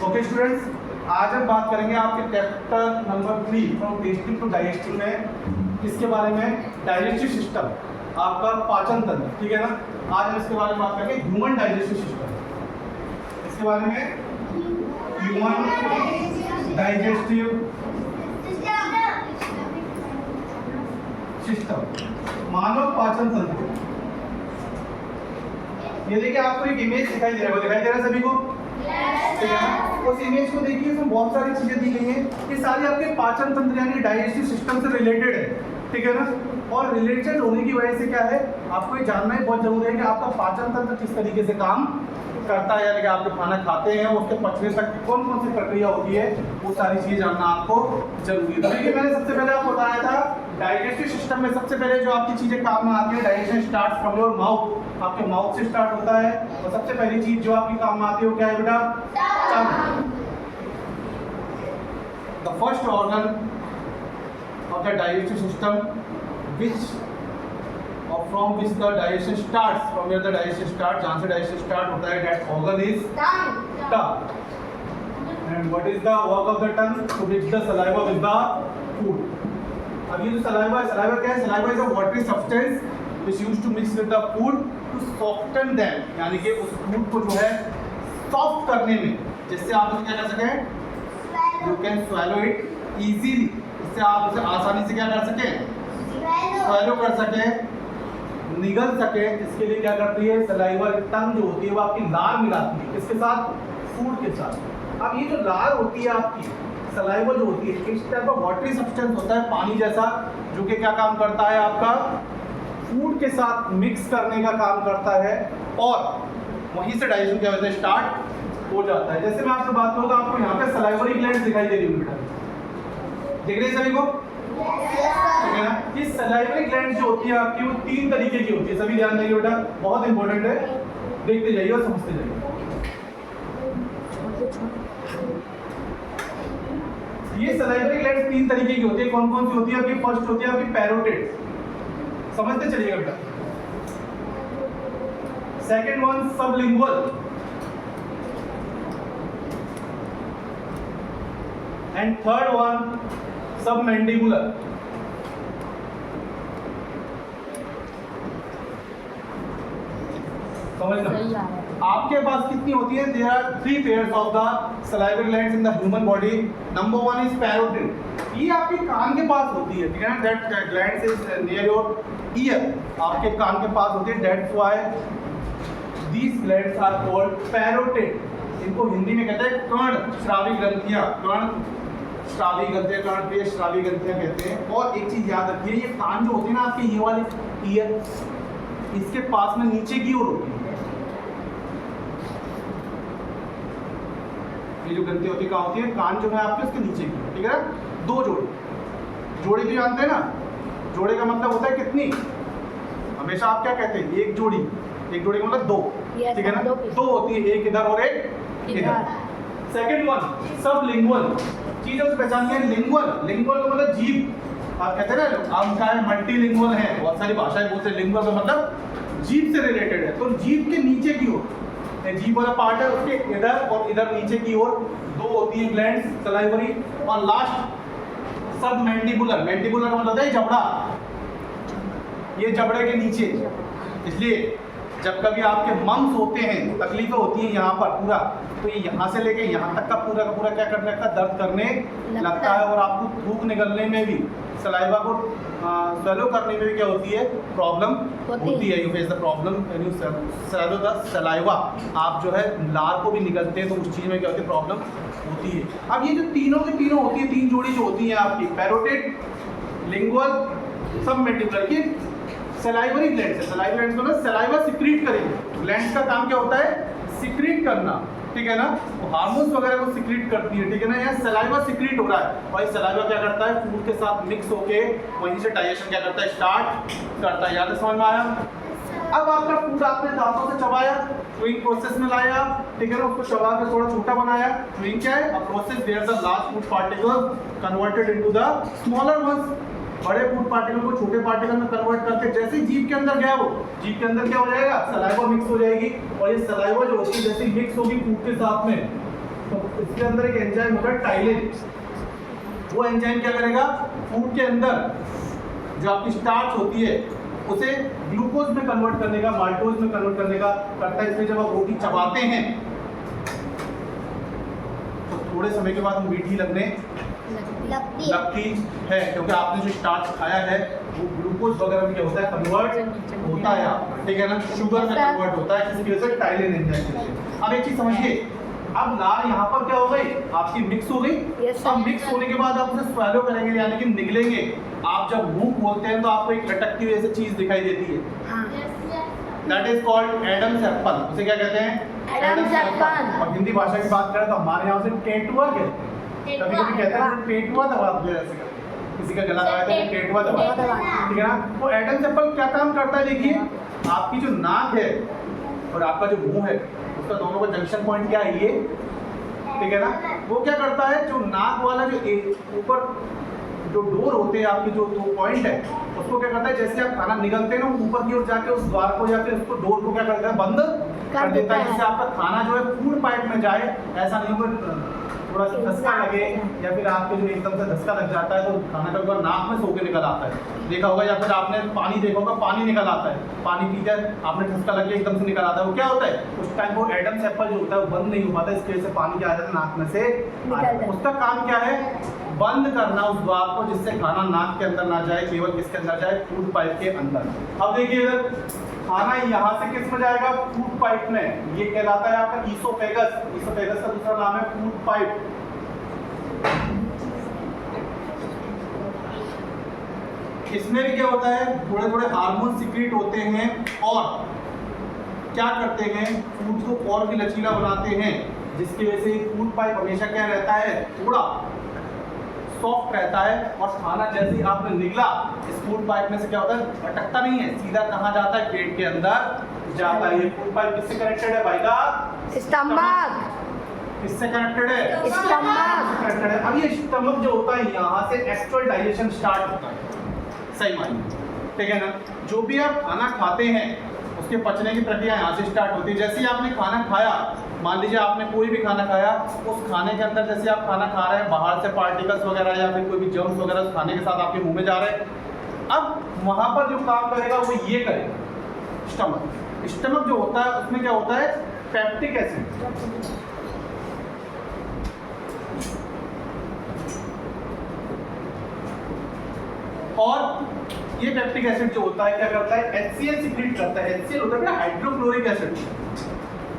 Okay students, आज हम बात करेंगे आपके chapter number 3 from tasting to digesting में इसके बारे में डाइजेस्टिव सिस्टम, आपका पाचन तंत्र, ठीक है ना। आज हम इसके बारे में बात करेंगे ह्यूमन डाइजेस्टिव सिस्टम, इसके बारे में ह्यूमन डाइजेस्टिव सिस्टम, मानव पाचन तंत्र। ये देखिए आपको एक इमेज दिखाई दे रहा है सभी को, ठीक है ना। उस इमेज को देखिए, इसमें बहुत सारी चीजें दी गई हैं। ये सारी आपके पाचन तंत्र यानी डाइजेस्टिव सिस्टम से रिलेटेड है, ठीक है ना। और रिलेटेड होने की वजह से क्या है, आपको ये जानना ही बहुत जरूरी है कि आपका पाचन तंत्र किस तरीके से काम करता है, यानी कि आप जो खाना खाते हैं उसके पचने तक कौन कौन सी प्रक्रिया होती है, वो सारी चीजें जानना आपको जरूरी है। देखिए मैंने सबसे पहले आपको बताया था डाइजेस्टिव सिस्टम में सबसे पहले जो आपकी चीजें काम में आती है, digestion start from your mouth, आपके माउथ से स्टार्ट होता है। और सबसे पहली चीज जो आपकी काम में आती है वो क्या है बेटा, tongue. The first organ of the digestive system which और from which the digestion starts, from where the digestion start, जहां से डाइजेशन स्टार्ट होता है, that organ is tongue. And what is the work of the tongue? To mix the saliva with the food. अब ये जो saliva है, saliva क्या है? Saliva is a watery substance which used to mix with the food to soften them, यानी कि उस food को जो है सॉफ्ट करने में, जिससे आप उसे क्या कर सकें, you can swallow it easily, इससे आप उसे आसानी से क्या कर सकें, स्वैलो कर सकें, निगल सके। इसके लिए क्या करती है सलाइवा, टंग जो होती है वो आपकी लार मिलाती है, किसके साथ, फूड के साथ। अब ये जो लार होती है आपकी सलाइवा जो होती है, इस टाइप का वाटरी सब्सटेंस होता है पानी जैसा, जो कि क्या काम करता है, आपका फूड के साथ मिक्स करने का काम करता है, और वहीं से डाइजेशन क्या होता है, स्टार्ट हो जाता है। जैसे मैं आपसे बात करूँ तो आपको यहाँ पे सलाइवरी ग्लैंड्स दिखाई दे रही होंगी बेटा, देख रहे हैं सभी को, ठीक है ना। ये सलाइवरी ग्लैंड्स जो होती है आपकी वो 3 तरीके की होती है, सभी ध्यान देंगे बेटा, बहुत इंपॉर्टेंट है, देखते जाइए और समझते जाइए। ये सलाइवरी ग्लैंड्स 3 तरीके की होती है। कौन कौन सी होती है आपकी? फर्स्ट होती है आपकी पैरोटिड, समझते चलिएगा बेटा। Second one sublingual, and third one submandibular. समझना आपके पास कितनी होती है? There are 3 pairs of the salivary glands in the human body. Number 1 is parotid, ये आपके कान के पास होती है, ठीक है ना। That glands is near your ear, आपके कान के पास होती है, that's why these glands are called parotid. इनको हिंदी में कहते हैं कर्ण श्रावी ग्रंथियां, कर्ण श्रावी ग्रंथियां, कर्ण पेश श्रावी ग्रंथियां कहते हैं। और एक चीज याद रखिए, ये कान जो होती है ना आपके, ये वाले ईयर, इसके पास में नीचे की ओर होती है, ये जो ग्रंथि होती है कहाँ होती है, कान जो है आपके उसके नीचे की, ठीक है ना। 2 जोड़ी तो जानते हैं ना, जोड़े का मतलब होता है कितनी, हमेशा आप क्या कहते हैं, एक जोड़ी का मतलब 2, ठीक है ना। 2 होती है, एक इधर और एक इधर। सेकंड वन सबलिंगुअल, चीज उसे पहचानिए, लिंगुअल, लिंगुअल का मतलब जीभ, आप कहते हैं ना हम क्या है, मल्टीलिंगुअल है, बहुत सारी भाषाएं बोलते हैं, लिंगुअल का मतलब जीभ से रिलेटेड है। तो जीभ के नीचे की ओर, जीभ वाला पार्ट है, उसके इधर और इधर नीचे की ओर 2 होती है ग्लैंड्स सलाइवरी। और लास्ट सबमैंडिबुलर, मैंडिबुलर मतलब होता है जबड़ा, ये जबड़े के नीचे। इसलिए जब कभी आपके मम्स होते हैं, तकलीफें होती हैं यहाँ पर पूरा, तो ये यहाँ से लेके यहाँ तक का पूरा क्या करने लगता है, दर्द करने लगता है। और आपको थूक निकलने में भी, सलाइवा को स्वैलो करने में भी क्या होती है, प्रॉब्लम होती है। You face the problem when you swallow the saliva, आप जो है लार को भी निकलते हैं तो उस चीज़ में क्या होती है, प्रॉब्लम होती है। अब ये जो तीनों की तीनों होती है, 3 जोड़ी जो होती है आपकी, पैरोटिड, लिंगुअल, सबमैंडिबुलर, ये सलाइवरी ग्लैंड्स है। सलाइवरी ग्लैंड्स को ना सलाइवा सिक्रीट करेंगे, ग्लैंड्स का काम क्या होता है, सिक्रीट करना, ठीक है ना। वो हार्मोन्स वगैरह को सिक्रीट करती है, ठीक है ना। यहाँ सलाइवा सिक्रीट हो रहा है, और ये सलाइवा क्या करता है, फूड के साथ मिक्स होके वहीं से डाइजेशन क्या करता है, स्टार्ट करता है। याद समझ में आया? अब आपका फूड आपने दांतों से चबाया, च्यूइंग प्रोसेस में लाया, ठीक है ना, उसको चबा कर थोड़ा छोटा बनाया। च्यूइंग क्या है, a process where the large food particles converted into the smaller ones, बड़े फूड पार्टिकल को छोटे पार्टिकल में कन्वर्ट करके जैसे ही जीभ के अंदर गया, वो जीभ के अंदर क्या हो जाएगा, सलाइवा मिक्स हो जाएगी। और ये सलाइवा जो होती है जैसे मिक्स होगी फूड के साथ में, तो इसके अंदर एक एंजाइम होगा टाइलिन। वो एंजाइम क्या करेगा, फूड के अंदर जो आपकी स्टार्च होती है उसे ग्लूकोज में कन्वर्ट करने का, माल्टोज में कन्वर्ट करने का करता है। इसलिए जब आप रोटी चबाते हैं तो थोड़े समय के बाद वो मीठी लगने लगती है, क्योंकि आपने जो स्टार्च खाया है वो ग्लूकोज वगैरह में क्या होता है, कन्वर्ट होता है आपका, ठीक है ना, शुगर में कन्वर्ट होता है, इसकी वजह से टाइलिन एंजाइम। अब एक चीज समझिए, अब लार यहाँ पर क्या हो गई, आपकी मिक्स हो गई। अब मिक्स होने के बाद आप उसे स्वेलो करेंगे, यानी कि निगलेंगे। आप जब मुंह खोलते हैं तो आपको एक लटकती हुई ऐसी चीज दिखाई देती है, that is called Adam's apple. उसे क्या कहते हैं, एडम्स एप्पल। और हिंदी भाषा की बात करें तो हमारे यहाँ से टेटुआ कहते हैं, कभी कभी कहते हैं टेटुआ दबा दो, ऐसे किसी का गला दबाया तो टेटुआ दबा, ठीक है ना। तो एडम्स एप्पल क्या काम करता है, देखिए आपकी जो नाक है और आपका जो मुंह है उसका दोनों का जंक्शन पॉइंट क्या है, ये, ठीक है ना। वो क्या करता है, जो नाक वाला जो ऊपर जो डोर होते हैं आपके जो दो पॉइंट है, उसको क्या करता है, जैसे आप खाना निगलते हैं ना, ऊपर की ओर जाके उस द्वार को या फिर उसको डोर को क्या करता है, बंद कर देता है, जिससे आपका खाना जो है फूड पाइप में जाए। ऐसा नहीं हो थोड़ा सा धक्का लगे या फिर आपके जो एकदम से धक्का लग जाता है तो खाना का ऊपर नाक में सो के निकल आता है, देखा होगा। या फिर आपने पानी देखा होगा, पानी निकल आता है, पानी पीते आपने धक्का लग गया एकदम से निकल आता है, वो क्या होता है, उस टाइम वो एडम्स एप्पल जो होता है वो बंद नहीं हो पाता, इसकी वजह से पानी क्या आ जाता है, नाक में से। उसका काम क्या है, बंद करना उस द्वार को, जिससे खाना नाक के अंदर ना जाए, केवल किसके अंदर जाए, फूड पाइप के अंदर। अब देखिए इधर खाना यहाँ से किस में जाएगा, फूड पाइप में, ये कहलाता है आपका ईसोफेगस। ईसोफेगस का दूसरा नाम है फूड पाइप। इसमें भी क्या होता है, थोड़े थोड़े हार्मोन सिक्रीट होते हैं और क्या करते हैं, फूड को और भी लचीला बनाते हैं, जिसकी वजह से फूड पाइप हमेशा क्या रहता है, थोड़ा सॉफ्ट रहता है। और खाना जैसे ही आपने निगला, इस फूड पाइप में से क्या होता है, अटकता नहीं है, सीधा कहाँ जाता है, पेट के अंदर जाता है। ये फूड पाइप किससे कनेक्टेड है भाई का, स्टमक। किससे कनेक्टेड है, स्टमक कनेक्टेड है। अब ये स्टमक जो होता है, यहाँ से एक्चुअल डाइजेशन स्टार्ट होता है, सही मानिए, ठीक है ना। जो भी आप खाना खाते हैं उसके पचने की प्रक्रिया यहाँ से स्टार्ट होती है। जैसे ही आपने खाना खाया, मान लीजिए आपने कोई भी खाना खाया, उस खाने के अंदर जैसे आप खाना खा रहे हैं, बाहर से पार्टिकल्स वगैरह या फिर कोई भी जर्म्स वगैरह उस खाने के साथ आपके मुंह में जा रहे हैं। अब वहाँ पर जो काम करेगा वो ये करेगा, स्टमक। स्टमक जो होता है उसमें क्या होता है, पेप्टिक एसिड। और ये पेप्टिक एसिड जो होता है क्या करता है, HCl सीक्रेट करता है। HCl होता है ना, हाइड्रोक्लोरिक एसिड,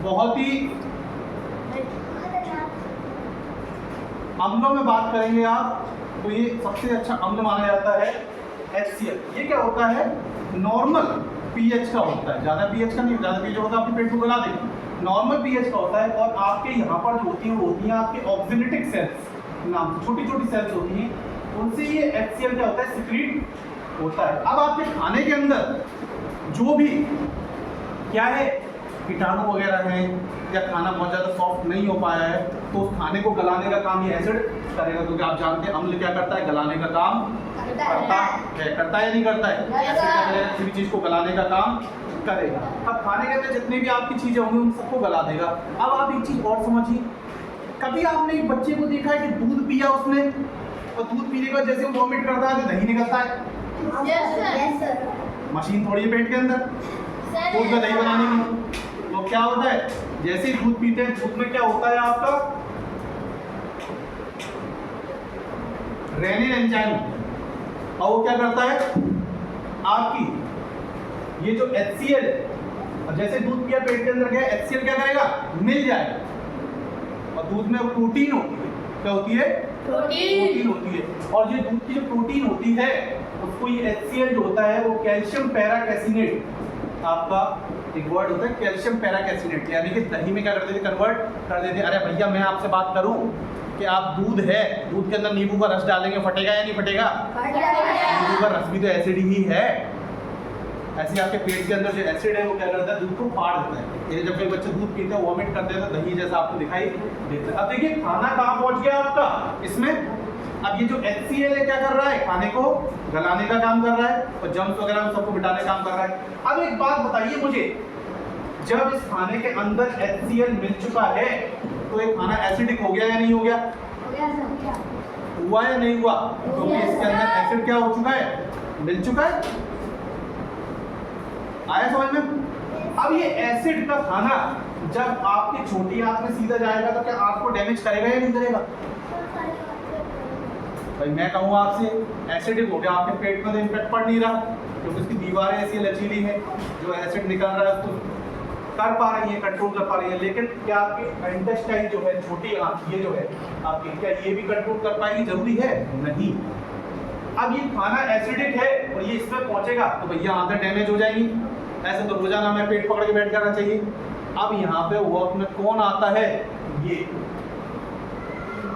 बहुत ही अम्लों में बात करेंगे आप तो ये सबसे अच्छा अम्ल माना जाता है HCl। ये क्या होता है, नॉर्मल pH का होता है, ज़्यादा pH का नहीं, ज़्यादा pH होता है आपके पेट को गला देगा, नॉर्मल pH का होता है। और आपके यहाँ पर जो होती है वो होती हैं आपके ऑक्सीनेटिक सेल्स नाम से, छोटी छोटी सेल्स होती हैं, उनसे ये HCl क्या होता है, सीक्रेट होता है। अब आपके खाने के अंदर जो भी क्या है, कीटाणु वगैरह हैं या खाना बहुत ज़्यादा सॉफ्ट नहीं हो पाया है, तो उस खाने को गलाने का काम ये एसिड करेगा, क्योंकि आप जानते हैं अम्ल क्या करता है, गलाने का काम करता है या नहीं करता है, एसिड किसी भी चीज़ को गलाने का काम करेगा। अब खाने के अंदर जितनी भी आपकी चीज़ें होंगी उन सबको गला देगा। अब आप एक चीज़ और समझिए, कभी आपने एक बच्चे को देखा है कि दूध पिया उसने, और दूध पीने के बाद जैसे वो वॉमिट करता है तो दही निकलता है, yes, sir. मशीन थोड़ी है पेट के अंदर दूध का दही बनाने की। तो क्या होता है, जैसे ही दूध पीते हैं, दूध में क्या होता है आपका रेनिन एंजाइम, और वो क्या करता है, आपकी ये जो HCl है, और जैसे दूध पिया पेट के अंदर गया, HCl क्या करेगा, मिल जाएगा। और दूध में प्रोटीन होती है, क्या होती है, प्रोटीन होती है। और ये दूध की जो प्रोटीन होती है उसको ये HCl जो होता है वो कैल्शियम पैराकैसिनेट, आपका एक वर्ड होता है कैल्शियम पैराकैसिनेट, यानी कि दही में क्या कर देते, कन्वर्ट कर देते। अरे भैया मैं आपसे बात करूं कि आप दूध है, दूध के अंदर नींबू का रस डालेंगे, फटेगा या नहीं फटेगा, नींबू का रस भी तो एसिड ही है। ऐसे आपके पेट के अंदर जो एसिड है वो क्या करता है, दूध को फाड़ देता है। ये जब कोई बच्चे दूध पीते हैं वॉमिट करते हैं तो दही जैसा आपको दिखाई देता है। अब देखिए खाना कहाँ पहुंच गया आपका इसमें। अब ये जो HCl है क्या कर रहा है, खाने को गलाने का काम कर रहा है और जर्म्स वगैरह सबको मिटाने का काम कर रहा है। अब एक बात बताइए मुझे, जब इस खाने के अंदर HCl मिल चुका है तो ये खाना एसिडिक हो गया या नहीं हो गया? हुआ या नहीं हुआ? क्योंकि इसके अंदर एसिड क्या हो चुका है, मिल चुका है। आया समझ में? अब ये एसिड का खाना जब आपकी छोटी आंत में सीधा जाएगा तो क्या आंत को डैमेज करेगा या नहीं करेगा? भाई मैं कहूँ आपसे, एसिडिक हो गया, आपके पेट में तो इम्पैक्ट पड़ नहीं रहा क्योंकि उसकी दीवारें ऐसी लचीली हैं, जो एसिड निकल रहा है उसको कर पा रही है, कंट्रोल कर पा रही है। लेकिन क्या आपकी इंटेस्टाइन जो है, छोटी आंत ये जो है आपकी, क्या ये भी कंट्रोल कर पाएगी? जरूरी है नहीं। अब ये खाना एसिडिक है और ये इसमें पहुंचेगा तो भैया आंतें डैमेज हो जाएंगी। ऐसे तो रोजाना हमें पेट पकड़ के बैठ जाना चाहिए। अब यहाँ पे वर्क में कौन आता है? ये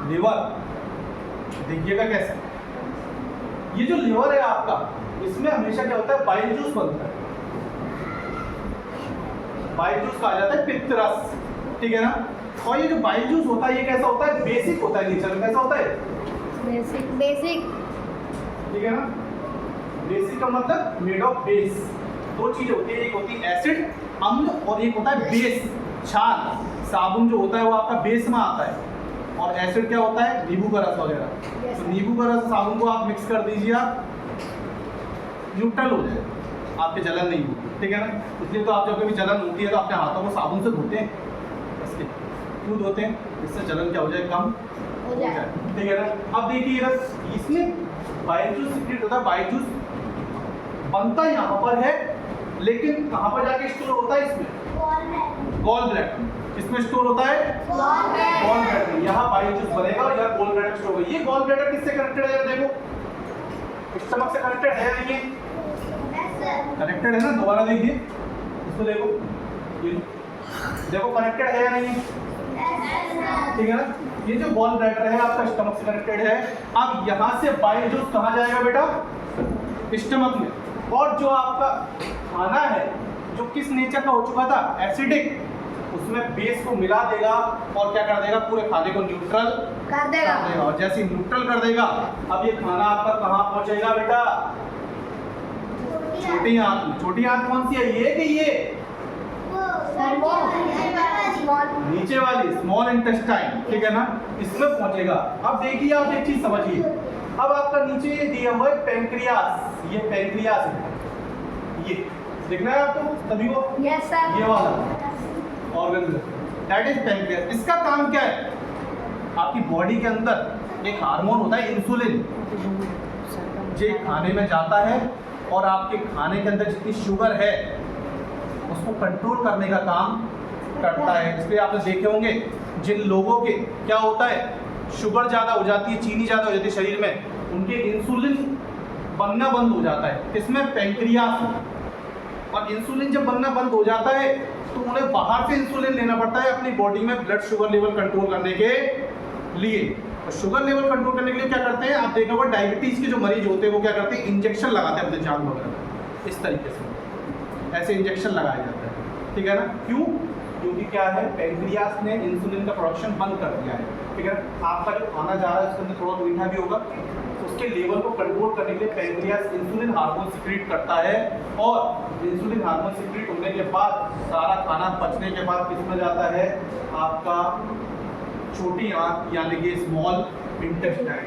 लिवर। देखिएगा कैसे, ये जो लिवर है आपका, इसमें हमेशा क्या होता है, बाइल जूस बनता है। बाइल जूस कहा जाता है पित्त रस, ठीक है ना। और ये जो बाइल जूस होता है ये कैसा होता है? बेसिक होता है नेचर में। कैसा होता है? बेसिक, ठीक है ना। बेसिक का मतलब मेड ऑफ बेस। दो चीजें होती है, एक होती है एसिड अम्ल और एक होता है बेस क्षार। साबुन जो होता है वो आपका बेस में आता है और एसिड क्या होता है? नींबू का रस वगैरह। तो नींबू का रस साबुन को आप मिक्स कर दीजिए, आप न्यूट्रल हो जाए, आपके जलन नहीं होगी, ठीक है ना। इसलिए तो आप जब कभी जलन होती है तो अपने हाथों को साबुन से धोते हैं, इसलिए क्यों धोते हैं? इससे जलन क्या हो जाए, कम हो जाए, ठीक है ना। अब देखिएगा इसमें बाइल जूस सीक्रेट होता है। बाइल जूस बनता यहाँ पर है, लेकिन कहाँ पर जाके स्टोर होता है? इसमें गॉल ब्लैडर। किसमें स्टोर होता है? Gall bladder. यहाँ बाइल जूस बनेगा और यहाँ गॉल ब्लैडर स्टोर होगा। ये गॉल ब्लैडर किससे कनेक्टेड है? देखो स्टमक से कनेक्टेड है या नहीं है? कनेक्टेड है ना। दोबारा देखिए इसको, देखो ये देखो कनेक्टेड है या नहीं है? ठीक है ना। ये जो गॉल ब्लैडर है आपका स्टमक से कनेक्टेड है। अब यहाँ से बाइल जूस कहाँ जाएगा बेटा? स्टमक में। और जो आपका खाना है जो किस नेचर का हो चुका था, एसिडिक, उसमें बेस को मिला देगा और क्या कर देगा? पूरे खाने को न्यूट्रल कर देगा। और जैसे न्यूट्रल कर देगा, अब ये खाना आपका कहाँ पहुंचेगा बेटा? छोटी आंत। छोटी आंत कौन सी है, ये कि ये नीचे वाली स्मॉल इंटेस्टाइन, ठीक है ना, इसमें पहुंचेगा। अब देखिए आप एक चीज समझिए, अब आपका नीचे ये दिया हुआ है पेंक्रियास। ये पेंक्रियास है, ये दिख रहा है आपको सभी को? Yes sir. ये वाला ऑर्गन दैट इज पेंक्रियास। इसका काम क्या है? आपकी बॉडी के अंदर एक हार्मोन होता है इंसुलिन, जो खाने में जाता है और आपके खाने के अंदर जितनी शुगर है उसको कंट्रोल करने का काम करता है। इसलिए आपने देखे होंगे जिन लोगों के क्या होता है, शुगर ज़्यादा हो जाती है, चीनी ज़्यादा हो जाती है शरीर में, उनके इंसुलिन बनना बंद हो जाता है। इसमें पेंक्रियास में। और इंसुलिन जब बनना बंद हो जाता है तो उन्हें बाहर से इंसुलिन लेना पड़ता है अपनी बॉडी में ब्लड शुगर लेवल कंट्रोल करने के लिए। और शुगर लेवल कंट्रोल करने के लिए क्या करते हैं? आप देखा होगा डायबिटीज़ के जो मरीज होते हैं वो क्या करते हैं? इंजेक्शन लगाते हैं अपने जान वगैरह में, इस तरीके से ऐसे इंजेक्शन लगाया जाता है, ठीक है ना। क्यों? क्योंकि क्या है, पेंक्रियास ने इंसुलिन का प्रोडक्शन बंद कर दिया है, ठीक है। आपका जो खाना जा रहा है उसके अंदर थोड़ा मीठा भी होगा, तो उसके लेवल को कंट्रोल करने के लिए पेंक्रियास इंसुलिन हार्मोन सिक्रीट करता है। और इंसुलिन हार्मोन सिक्रीट होने के बाद सारा खाना पचने के बाद किसमें जाता है? आपका छोटी आंत यानी कि स्मॉल इंटेस्टाइन।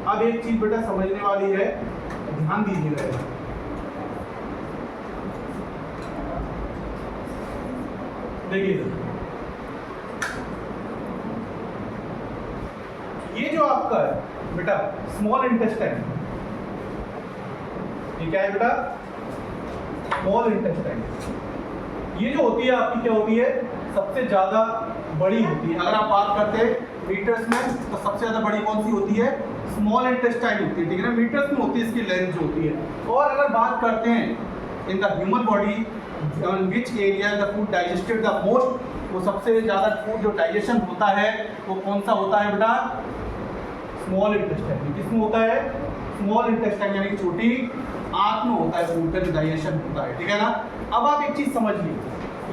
अब एक चीज बेटा समझने वाली है, ध्यान दीजिएगा। देखिए ये जो आपका है बेटा स्मॉल इंटेस्टाइन, ये क्या है बेटा? Small intestine. ये जो होती है आपकी क्या होती है? सबसे ज्यादा बड़ी होती है। अगर आप बात करते हैं मीटर्स में तो सबसे ज्यादा बड़ी कौन सी होती है? स्मॉल इंटेस्टाइन होती है, ठीक है ना। मीटर्स में होती है इसकी लेंथ जो होती है। और अगर बात करते हैं इन the human body which area the food digested the most, वो सबसे ज़्यादा फूड जो डाइजेशन होता है वो कौन सा होता है बेटा? Small intestine. किसमें होता है? स्मॉल इंटेस्टाइन यानी छोटी आंत में होता है फूड का जो डाइजेशन होता है, ठीक है ना। अब आप एक चीज़ समझिए,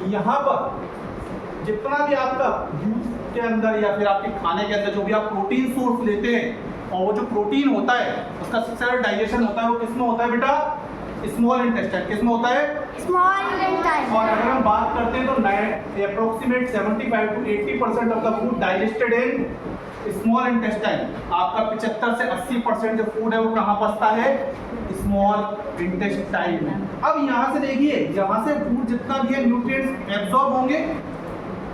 यहाँ पर जितना भी आपका दूध के अंदर या फिर आपके खाने के अंदर जो भी आप प्रोटीन सोर्स लेते हैं, और वो जो प्रोटीन होता है उसका सबसे ज़्यादा डाइजेशन होता है वो किसमें होता है बेटा? स्मॉल इंटेस्टाइन किसमें होता है? Small intestine. और अगर हम बात करते हैं तो approximate 75 to 80% of the food digested in small intestine. आपका 75 से 80% जो फूड है वो कहाँ पचता है? स्मॉल इंटेस्टाइन में। अब यहाँ से देखिए, यहाँ से फूड जितना भी है न्यूट्रिएंट्स एब्जॉर्ब होंगे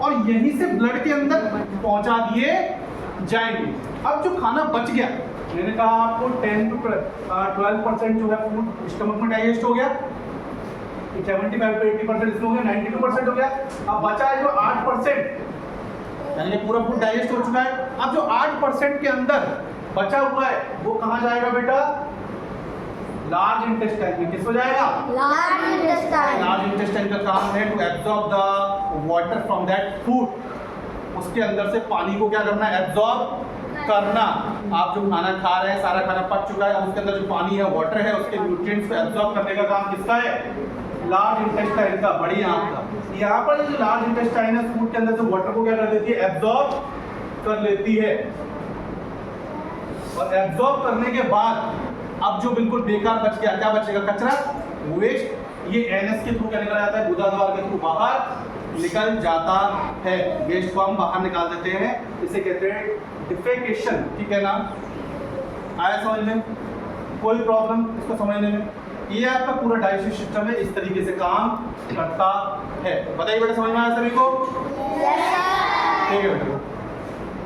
और यहीं से ब्लड के अंदर पहुंचा दिए जाएंगे। अब जो खाना बच गया, मैंने कहा आपको 10 to 12% जो है फूड स्टमक में डाइजेस्ट हो गया, 75 to 80% इसमें हो गया, 92% हो गया। अब बचा है जो 8%, यानी कि पूरा फूड डाइजेस्ट हो चुका है। अब जो 8% के अंदर बचा हुआ है वो कहाँ जाएगा बेटा? लार्ज इंटेस्टाइन में। किसको जाएगा? Large intestine. लार्ज इंटेस्टाइन का काम है to absorb the water from that food. उसके अंदर से पानी को क्या करना है? एब्जॉर्ब करना। आप जो खाना खा रहे हैं सारा खाना पच चुका है, अब उसके अंदर जो पानी है, वाटर है, उसके न्यूट्रिएंट्स को एब्जॉर्ब करने का काम किसका है? लार्ज इंटेस्टाइन का, बड़ी आंत का। यहाँ पर जो लार्ज इंटेस्टाइन है फूड के अंदर से वाटर को क्या कर देती है? एब्जॉर्ब कर लेती है। और एब्जॉर्ब करने के बाद अब जो बिल्कुल बेकार बच गया, क्या बचेगा? कचरा, वेस्ट। ये एनएस के थ्रू क्या निकल जाता है? गुदा द्वार के थ्रू बाहर निकल जाता है। वेस्ट को हम बाहर निकाल देते हैं, इसे कहते हैं डिफेकेशन। ठीक है ना? आया समझ में? कोई प्रॉब्लम इसको समझने में? ये आपका पूरा डाइजेस्टिव सिस्टम है, इस तरीके से काम करता है। बताइए बेटा, समझ में आया सभी को? Yes sir. ठीक है बेटा।